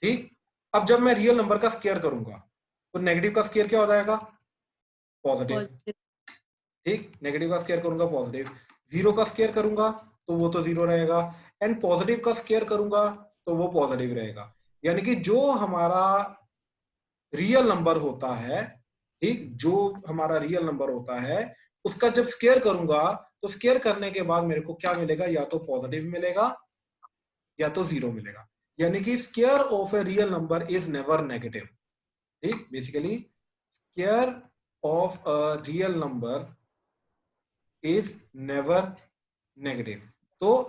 ठीक। अब जब मैं रियल नंबर का स्क्वायर करूंगा तो नेगेटिव का स्क्वायर क्या हो जाएगा, पॉजिटिव, ठीक। नेगेटिव का स्क्वायर करूंगा पॉजिटिव, 0 का स्क्वायर करूंगा तो वो तो 0 रहेगा, एंड पॉजिटिव का स्क्वायर करूंगा तो वो पॉजिटिव रहेगा। यानी कि जो हमारा रियल नंबर होता है, ठीक, जो हमारा रियल नंबर होता है उसका जब स्क्वायर करूंगा तो स्क्वायर करने के बाद मेरे को क्या मिलेगा, या तो पॉजिटिव मिलेगा या तो 0 मिलेगा। यानी कि square of a real number is never negative, ठीक। Basically square of a real number is never negative. तो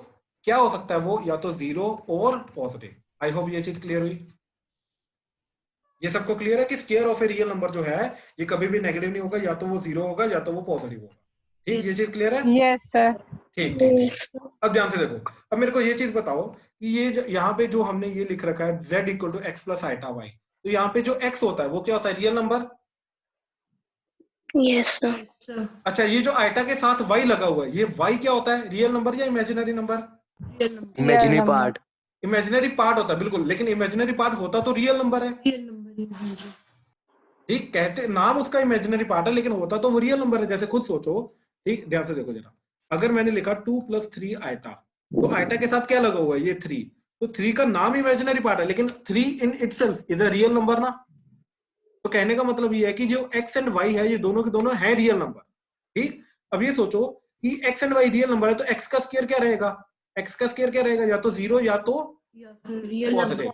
क्या हो सकता है वो, या तो 0 और पॉजिटिव। आई होप ये चीज क्लियर हुई। ये सबको क्लियर है कि square of a real number जो है ये कभी भी नेगेटिव नहीं होगा, या तो वो 0 होगा या तो वो पॉजिटिव होगा, ठीक। ये चीज क्लियर है? Yes sir. ठीक ठीक। अब ध्यान से देखो, अब मेरे को ये चीज बताओ कि ये यहाँ पे जो हमने ये लिख रखा है z equal to x plus iota y, तो यहाँ पे जो x होता है वो क्या होता है, रियल नंबर। Yes, sir. अच्छा, ये जो आइटा के साथ y लगा हुआ है, ये y क्या होता है, रियल नंबर या imaginary number? Imaginary part. Imaginary part होता है, बिल्कुल। लेकिन इमेजिनरी पार्ट होता तो रियल नंबर है, ठीक। कहते नाम उसका इमेजिनरी पार्ट है लेकिन होता तो वो रियल नंबर है। जैसे खुद सोचो, ठीक, ध्यान से देखो जरा, अगर मैंने लिखा 2 + 3 आइटा, तो आइटा के साथ क्या लगा हुआ है, ये 3, तो 3 का नाम इमेजिनरी पार्ट है लेकिन 3 in itself is a real number ना। तो कहने का मतलब ये है कि जो x एंड y है ये दोनों के दोनों है रियल नंबर, ठीक। अब ये सोचो कि x and y real number है तो x का स्क्वायर क्या रहेगा, x का स्क्वायर क्या रहेगा, या तो 0 या तो पॉजिटिव,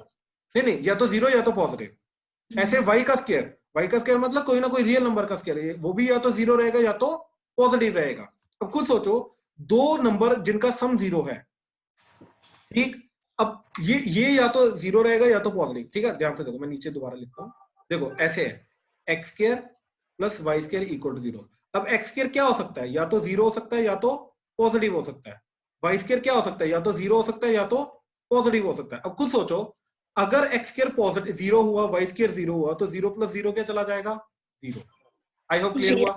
नहीं, या तो 0 या तो पॉजिटिव। ऐसे y का स्क्वायर मतलब कोई ना कोई रियल नंबर का स्क्वायर, वो भी या तो 0 रहेगा या तो पॉजिटिव रहेगा। अब खुद सोचो, दो नंबर जिनका सम 0 है, ठीक। अब ये या तो 0 रहेगा या तो पॉजिटिव, ठीक है। ध्यान से देखो, मैं नीचे दोबारा लिखता हूँ, देखो ऐसे है x square plus y square equal to 0। अब x स्क्वायर क्या हो सकता है, या तो 0 हो सकता है या तो पॉजिटिव हो सकता है। वाई स्क्वायर क्या हो सकता है, या तो 0 हो सकता है या तो पॉजिटिव हो सकता है। अब खुद सोचो, अगर x स्क्वायर पॉजिटिव 0 हुआ, वाई स्क्वायर 0 हुआ, तो 0 + 0 क्या चला जाएगा, 0। आई होप क्लियर हुआ।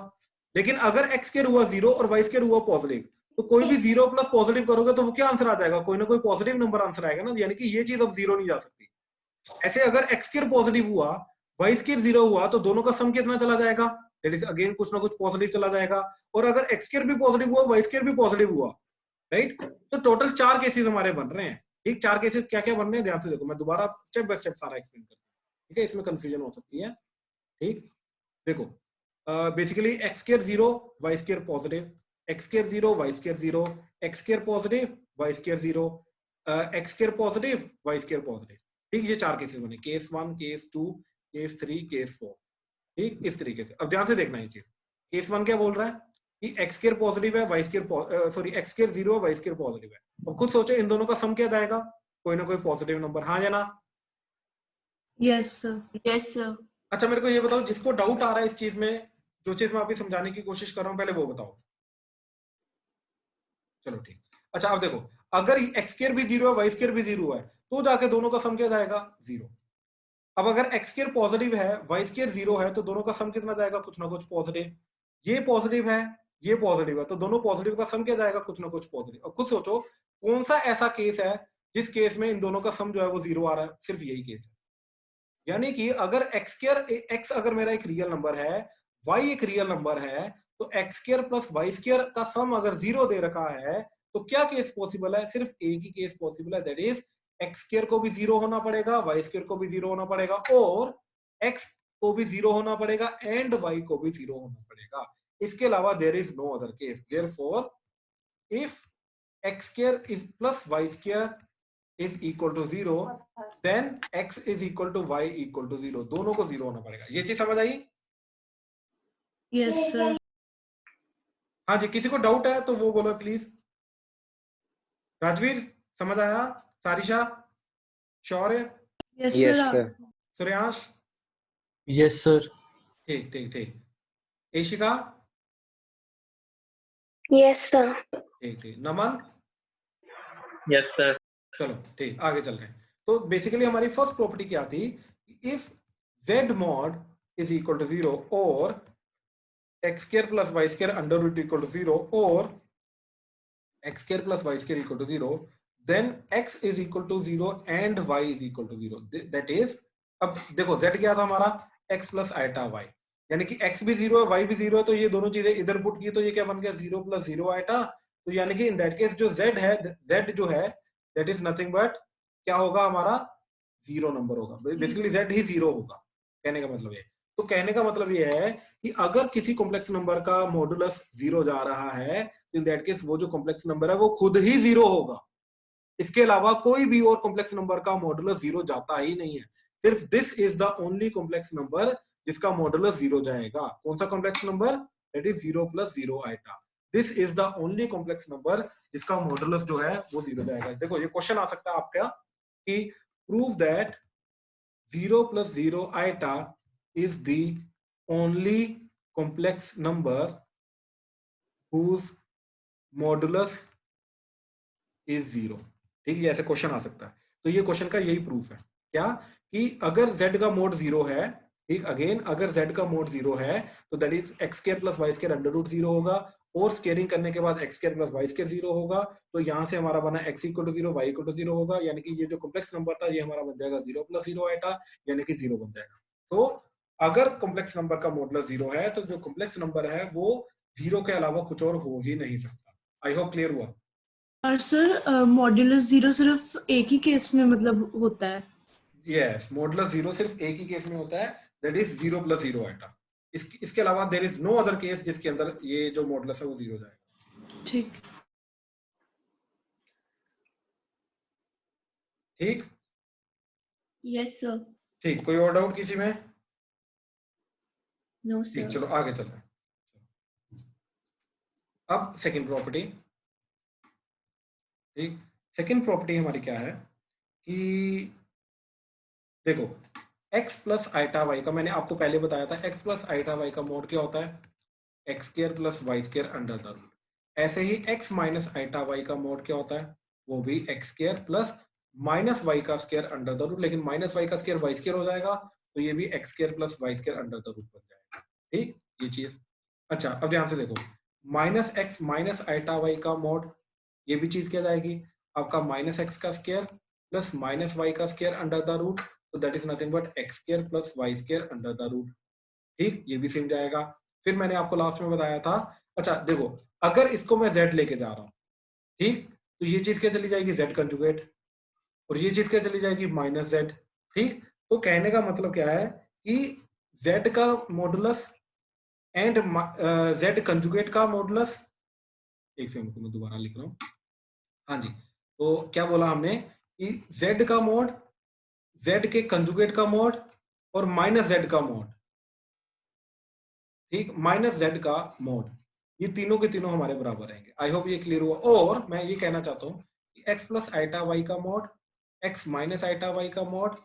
लेकिन अगर x स्क्वायर हुआ 0 और y स्क्वायर हुआ पॉजिटिव, तो कोई भी 0 प्लस पॉजिटिव करोगे तो वो क्या आंसर आ जाएगा, कोई ना कोई पॉजिटिव नंबर आंसर आएगा ना, यानी कि ये चीज अब 0 नहीं जा सकती। ऐसे अगर x स्क्वायर पॉजिटिव हुआ, y स्क्वायर 0 हुआ, तो दोनों का सम कितना चला जाएगा, दैट इज अगेन कुछ ना कुछ पॉजिटिव चला जाएगा। और अगर x स्क्वायर भी पॉजिटिव हुआ, y स्क्वायर भी पॉजिटिव हुआ, राइट, तो टोटल 4 केसेस हमारे बन रहे हैं। ठीक, 4 केसेस क्या क्या बन रहे हैं ध्यान से देखो, मैं दोबारा स्टेप बाय स्टेप सारा एक्सप्लेन करता हूँ, ठीक है, इसमें कंफ्यूजन हो सकती है। ठीक, देखो basically x square 0 y square positive, x square 0 y square 0, x square positive y square 0, x square positive y square positive. ठीक, ये 4 केसेस बने, केस 1, केस 2, केस 3, केस 4। ठीक, इस तरीके से अब ध्यान से देखना ये चीज। केस 1 क्या बोल रहा है कि x स्क्वायर पॉजिटिव है, y square sorry x square 0 है, y स्क्वायर पॉजिटिव है। अब खुद सोचो इन दोनों का सम क्या जाएगा, कोई ना कोई पॉजिटिव नंबर। हाँ या ना? Yes sir. अच्छा मेरे को ये बताओ, जिसको डाउट आ रहा है इस चीज में, जो चीज मैं अभी समझाने की कोशिश कर रहा हूं, पहले वो बताओ। चलो ठीक। अच्छा अब देखो, अगर x स्क्वायर भी 0 है, y स्क्वायर भी 0 है, तो जाके दोनों का सम क्या जाएगा, 0। अब अगर x स्क्वायर पॉजिटिव है, y स्क्वायर 0 है, तो दोनों का सम कितना जाएगा, कुछ ना कुछ पॉजिटिव। ये पॉजिटिव है, ये पॉजिटिव है, तो दोनों पॉजिटिव का सम क्या जाएगा, कुछ ना कुछ पॉजिटिव। अब खुद सोचो कौन सा ऐसा केस है जिस केस में इन दोनों का सम जो है वो 0 आ रहा है, सिर्फ यही केस है। यानी कि अगर x स्क्वायर, x अगर मेरा एक रियल नंबर है, y एक रियल नंबर है, तो x square plus y square का सम अगर 0 दे रखा है, तो क्या केस पॉसिबल है, सिर्फ एक ही केस पॉसिबल है, दैट इज x स्क्वायर को भी 0 होना पड़ेगा, y स्क्वायर को भी 0 होना पड़ेगा, और x को भी 0 होना पड़ेगा एंड y को भी 0 होना पड़ेगा। इसके अलावा there is no other case. Therefore if x square is plus y square is equal to 0, then x is equal to y equal to 0, दोनों को 0 होना पड़ेगा। ये चीज समझ आई? Yes sir. हाँ जी, किसी को डाउट है तो वो बोलो प्लीज। राजवीर समझ आया? सारिशा श्योर है? Yes sir. Suryansh? Yes sir. ठीक ठीक ठीक। एशिका? Yes sir. ठीक ठीक। नमन? Yes sir. चलो ठीक, आगे चल रहे हैं। तो बेसिकली हमारी फर्स्ट प्रॉपर्टी क्या थी, if z mod is equal to 0 और x square plus y square under root equal to 0 और x square plus y square equal to 0, then x is equal to 0 and y is equal to 0, that is, अब देखो z क्या था हमारा, x plus iota y, यानी कि x भी 0 है, y भी 0 है, तो ये दोनों चीजें इधर पुट की तो ये क्या बन गया, 0 plus 0 iota। तो यानी कि इन दैट केस जो z है, z जो है दैट इज नथिंग बट क्या होगा, हमारा 0 नंबर होगा। बेसिकली z ही 0 होगा, कहने का मतलब ये। तो कहने का मतलब ये है कि अगर किसी कॉम्प्लेक्स नंबर का मॉडुलस 0 जा रहा है, तो इन दैट केस वो जो कॉम्प्लेक्स नंबर है वो खुद ही 0 होगा। इसके अलावा कोई भी और कॉम्प्लेक्स नंबर का मॉडुलस 0 जाता ही नहीं है। सिर्फ this is the only complex number जिसका मॉडुलस 0 जाएगा। कौन सा complex number, that is 0 plus 0 iota। This is the only complex number जिसका मॉडुलस जो है वो 0 जाएगा। देखो ये क्वेश्चन आ सकता है आपका कि prove that 0 plus 0 iota is the only complex number whose modulus is 0। ठीक है, ऐसे क्वेश्चन आ सकता है। तो ये क्वेश्चन का यही प्रूफ है, क्या कि अगर z का मोड 0 है, ठीक, अगेन अगर z का मोड 0 है तो that is x square plus y square under root 0 होगा, और स्केयरिंग करने के बाद x square plus y square 0 होगा। तो यहाँ से हमारा बना x equal to 0 y equal to 0 होगा, यानी कि ये जो कॉम्प्लेक्स नंबर था ये हमारा बन जाएगा 0 plus 0 iota, यानी कि 0 बन जाएगा। तो अगर कॉम्प्लेक्स नंबर का मॉडुलस 0 है तो जो कॉम्प्लेक्स नंबर है वो 0 के अलावा कुछ और हो ही नहीं सकता। आई होप क्लियर हुआ। और सर मॉड्यूलस 0 सिर्फ एक ही केस में मतलब होता है? यस, मॉडुलस 0 सिर्फ एक ही केस में होता है, दैट इज 0 plus 0 iota। इसके अलावा there is no other case जिसके अंदर ये जो मॉडुलस है वो 0 जाएगा। ठीक। ठीक यस सर। ठीक, कोई और डाउट किसी में? नो ठीक, सर। चलो आगे चल रहे हैं। अब सेकंड प्रॉपर्टी। ठीक, सेकंड प्रॉपर्टी हमारी क्या है कि देखो x प्लस आइटा वाई का मैंने आपको पहले बताया था, x प्लस आइटा वाई का मोड क्या होता है, x square plus y square under the root. ऐसे ही x माइनस आइटा वाई का मोड क्या होता है, वो भी x square plus minus Y का स्क्वायर अंडर द रूट, लेकिन माइनस वाई का स्क्वायर वाई स्क्वायर हो जाएगा, तो ये भी x square plus y square under the root बन जाएगा। ठीक, ये चीज। अच्छा अब ध्यान से देखो, minus x minus iota y का मॉड, ये भी चीज क्या जाएगी आपका माइनस एक्स का स्क्वायर प्लस माइनस वाई का स्क्वायर अंडर द रूट, तो that is nothing but x square plus y square under the root. ठीक, ये भी सेम जाएगा। फिर मैंने आपको लास्ट में बताया था, अच्छा देखो अगर इसको मैं z लेके जा रहा हूँ, ठीक, तो ये चीज क्या चली जाएगी z कंजुगेट, और ये चीज क्या चली जाएगी माइनस z। ठीक, तो कहने का मतलब क्या है कि z का मॉडुलस एंड z कंजुगेट का मॉडुलस, एक सेकंड को मैं दोबारा लिख रहा हूँ। हाँ जी, तो क्या बोला हमने कि z का मोड, z के कंजुगेट का मोड और माइनस z का मोड, ठीक, माइनस z का मोड, ये तीनों के तीनों हमारे बराबर रहेंगे। आई होप ये क्लियर हुआ। और मैं ये कहना चाहता हूँ कि x प्लस आइटा वाई का mod, x minus iota y का mod,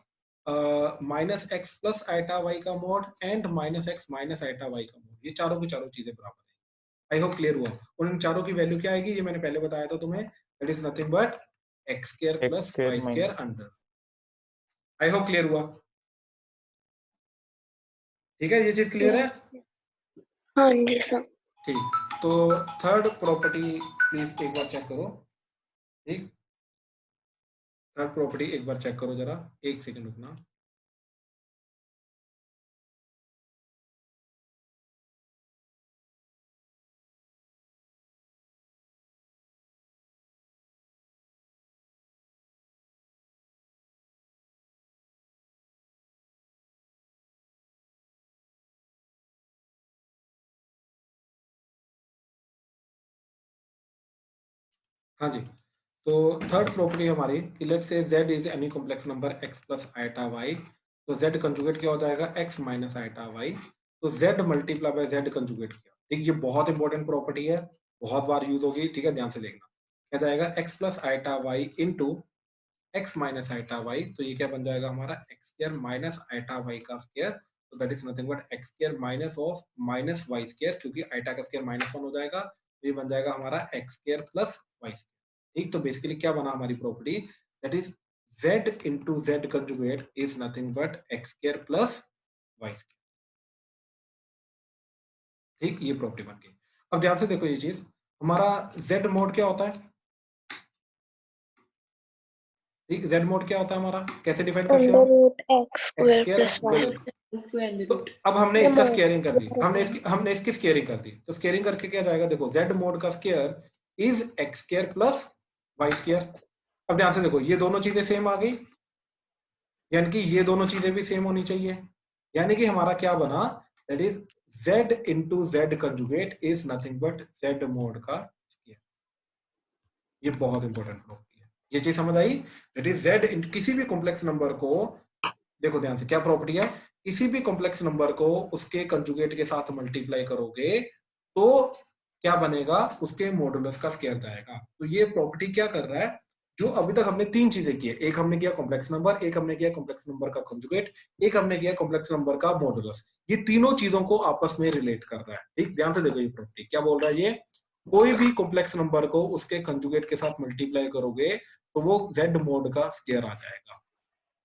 minus x plus iota y का mod and minus x minus iota y का मोड, ये चारों की चारों चीजें बराबर है। आई होप क्लियर हुआ। और इन चारों की वैल्यू क्या आएगी, ये मैंने पहले बताया था तुम्हें, that is nothing but x square plus y square under. I hope clear हुआ। ठीक है, ये चीज क्लियर है। हाँ जी सर। ठीक, तो थर्ड प्रॉपर्टी प्लीज एक बार चेक करो। ठीक, थर्ड प्रॉपर्टी एक बार चेक करो जरा, एक सेकंड रुकना। हाँ जी, तो थर्ड प्रॉपर्टी हमारी कि let's say z is any complex number x plus iota y, तो z कंजुगेट क्या हो जाएगा x माइनस आइटा y, तो z multiply by z conjugate किया। ठीक, ये बहुत इंपॉर्टेंट प्रॉपर्टी है, बहुत बार यूज होगी। ठीक है, ध्यान से देखना, क्या जाएगा x plus iota y into x minus iota y, तो ये क्या बन जाएगा हमारा x square minus iota y का स्क्वायर, तो that is nothing but x square minus of minus y square, क्योंकि आइटा का स्क्वायर -1 हो जाएगा, तो ये बन जाएगा हमारा x square plus y square. ठीक, तो बेसिकली क्या बना हमारी property, that is z into z conjugate is nothing but x square plus y square. ठीक, ये प्रॉपर्टी बन गई। अब ध्यान से देखो ये चीज, हमारा z मोड क्या होता है, ठीक, z मोड क्या होता है हमारा, कैसे डिफाइन करते हैं हम, x स्क्वायर तो अब हमने इसका स्केयरिंग कर दी, हमने इसकी स्केयरिंग कर दी, तो स्केयरिंग करके क्या जाएगा, देखो z मोड का square is x square plus y square. अब ध्यान से देखो, ये दोनों चीजें सेम आ गई, यानी कि ये दोनों चीजें भी सेम होनी चाहिए, यानी कि हमारा क्या बना, that is z into Z conjugate is nothing but z mode का स्केयर। ये बहुत इंपॉर्टेंट प्रॉपर्टी है, ये चीज समझ आई। दैट इज z किसी भी कॉम्प्लेक्स नंबर को, देखो ध्यान से क्या प्रॉपर्टी है, किसी भी कॉम्प्लेक्स नंबर को उसके कंजुगेट के साथ मल्टीप्लाई करोगे तो क्या बनेगा, उसके मॉडुलस का स्क्वायर जाएगा। तो ये प्रॉपर्टी क्या कर रहा है, जो अभी तक हमने तीन चीजें की है, एक हमने किया कॉम्प्लेक्स नंबर, एक हमने किया कॉम्प्लेक्स नंबर का कंजुगेट, एक हमने किया कॉम्प्लेक्स नंबर का मॉडुलस, ये तीनों चीजों को आपस में रिलेट कर रहा है। ठीक, ध्यान से देखो ये प्रॉपर्टी क्या बोल रहा है, ये कोई भी कॉम्प्लेक्स नंबर को उसके कंजुगेट के साथ मल्टीप्लाई करोगे तो वो z मोड का स्क्वायर आ जाएगा,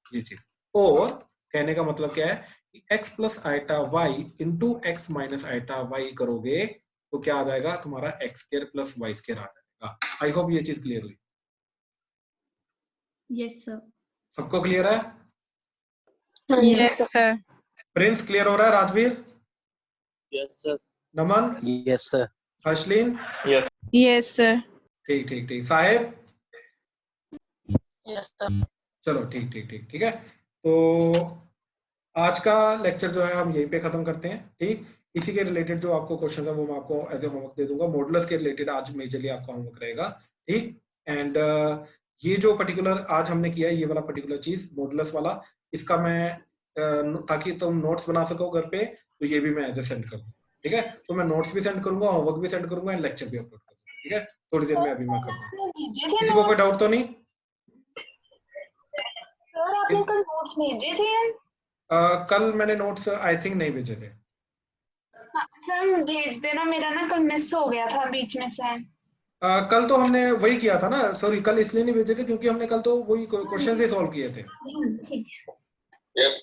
ये चीज। और कहने का मतलब क्या है कि x plus iota y into x minus iota y करोगे तो क्या आ जाएगा तुम्हारा x square plus y square आ जाएगा। आई होप ये चीज क्लियर हुई। Yes sir. सबको क्लियर है? Yes sir. प्रिंस क्लियर हो रहा है? Rajveer, yes sir. Naman, yes sir. Harshleen, yes sir. ठीक ठीक ठीक, साहेब, यस सर। चलो ठीक ठीक ठीक ठीक है। तो आज का लेक्चर जो है हम यहीं पे खत्म करते हैं। ठीक, इसी के रिलेटेड जो आपको क्वेश्चन है वो मैं आपको एज ए होमवर्क दे दूंगा, मॉडुलस के रिलेटेड आज मेजरली आपका होमवर्क रहेगा। ठीक, एंड ये जो पर्टिकुलर आज हमने किया है, ये वाला पर्टिकुलर चीज मॉडुलस वाला, इसका मैं ताकि तुम नोट्स बना सको घर पे, तो ये भी मैं एज ए सेंड करूँ। ठीक है, तो मैं नोट्स भी सेंड करूंगा, होमवर्क भी सेंड करूंगा एंड लेक्चर भी अपलोड करूंगा। ठीक है, थोड़ी देर में अभी मैं करूंगा। किसी को कोई डाउट तो नहीं? सर आपने कल नोट्स भेजे थे? कल मैंने नोट्स आई थिंक नहीं भेजे थे। सर भेज देना, मेरा ना कल मिस हो गया था बीच में से। कल तो हमने वही किया था ना, सॉरी कल इसलिए नहीं भेजे थे क्योंकि हमने कल तो वही क्वेश्चन ही सॉल्व किए थे। ठीक है। यस